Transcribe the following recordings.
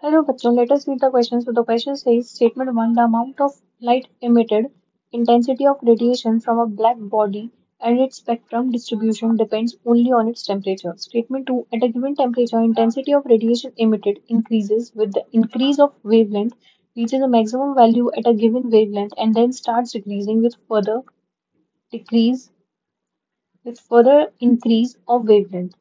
Hello bachon, let us read the question. So the question says statement 1, the amount of light emitted, intensity of radiation from a black body and its spectrum distribution depends only on its temperature. Statement 2, at a given temperature, intensity of radiation emitted increases with the increase of wavelength, reaches a maximum value at a given wavelength and then starts decreasing decrease with further increase of wavelength.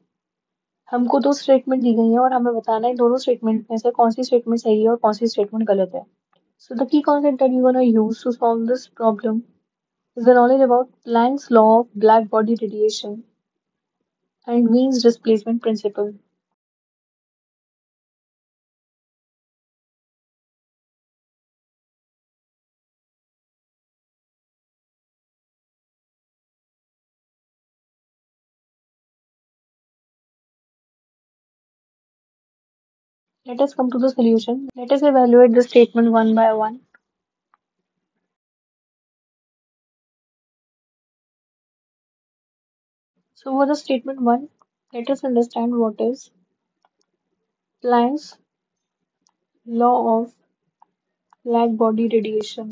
हमको दो statement दी गई हैं और हमें बताना है दोनों statement में से कौन सी स्टेटमेंट सही है और कौन सी स्टेटमेंट गलत है. So the key concept that you're gonna use to solve this problem is the knowledge about Planck's law of black body radiation and Wien's displacement principle. Let us come to the solution. Let us evaluate the statement one by one. So for the statement one, let us understand what is Planck's law of black body radiation.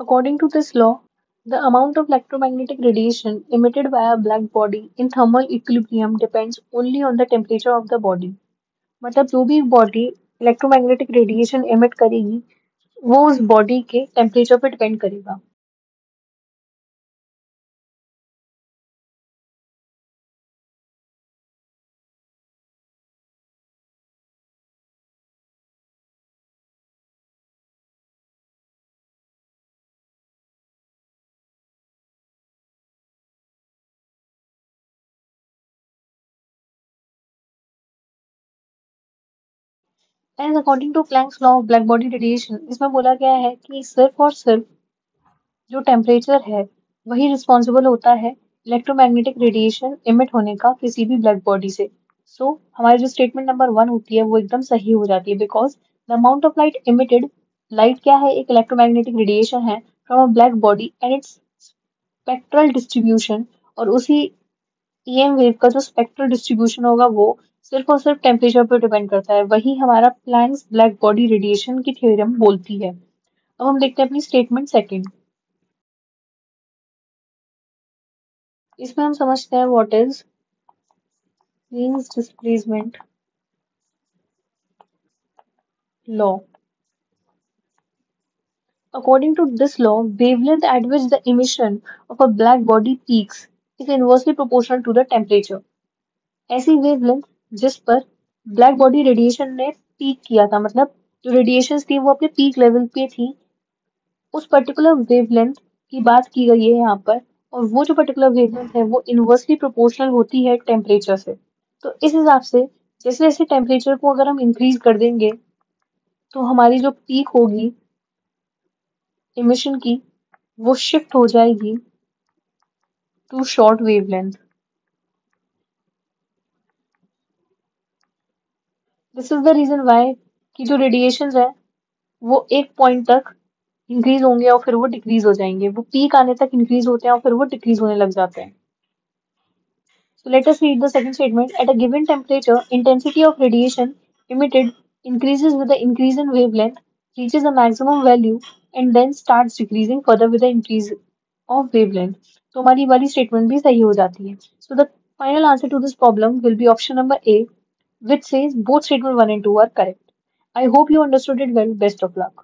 According to this law, the amount of electromagnetic radiation emitted by a black body in thermal equilibrium depends only on the temperature of the body. मतलब जो भी body electromagnetic radiation emit करेगी वो उस body के temperature पे depend करेगा. And according to Planck's law of black body radiation इसमें बोला गया है कि सिर्फ और सिर्फ जो टेम्परेचर है वही रिस्पॉन्सिबल होता है इलेक्ट्रोमैग्नेटिक रेडिएशन इमिट होने का किसी भी ब्लैक बॉडी से. सो हमारी जो स्टेटमेंट नंबर वन होती है वो एकदम सही हो जाती है because the amount of light emitted, light क्या है, एक इलेक्ट्रोमैग्नेटिक रेडिएशन है from a black body and it's spectral distribution, और उसी ईएम वेव का जो स्पेक्ट्रल डिस्ट्रीब्यूशन होगा वो सिर्फ और सिर्फ टेम्परेचर पर डिपेंड करता है. वही हमारा प्लैंक्स ब्लैक बॉडी रेडिएशन की थ्योरम बोलती है. अब हम देखते हैं अपनी स्टेटमेंट सेकंड. इसमें हम समझते हैं what is means displacement law. According to this law, wavelength at which the emission of a black body peaks is inversely proportional to the temperature. ऐसी वेवलेंथ जिस पर ब्लैक बॉडी रेडिएशन ने peak किया था, मतलब जो रेडिएशन थी वो अपने पीक लेवल पे थी, उस पर्टिकुलर वेवलेंथ की बात की गई है यहाँ पर. और वो जो पर्टिकुलर वेवलेंथ है वो इनवर्सली प्रोपोर्शनल होती है टेम्परेचर से. तो इस हिसाब से जैसे जैसे टेम्परेचर को अगर हम इंक्रीज कर देंगे तो हमारी जो पीक होगी इमिशन की वो शिफ्ट हो जाएगी to short wavelength. This is the reason why कि जो रेडिएशन है वो एक पॉइंट तक इंक्रीज होंगे और फिर वो डिक्रीज हो जाएंगे. वो पीक आने तक इंक्रीज होते हैं और फिर वो डिक्रीज होने लग जाते हैं. So let us read the second statement. At a given temperature, intensity of radiation emitted increases with the increase in wavelength, reaches a maximum value, and then starts decreasing further with the increase of wavelength. तो हमारी वाली statement भी सही हो जाती है. So the final answer to this problem will be option number A, which says both statement 1 and 2 are correct. I hope you understood it well. Best of luck.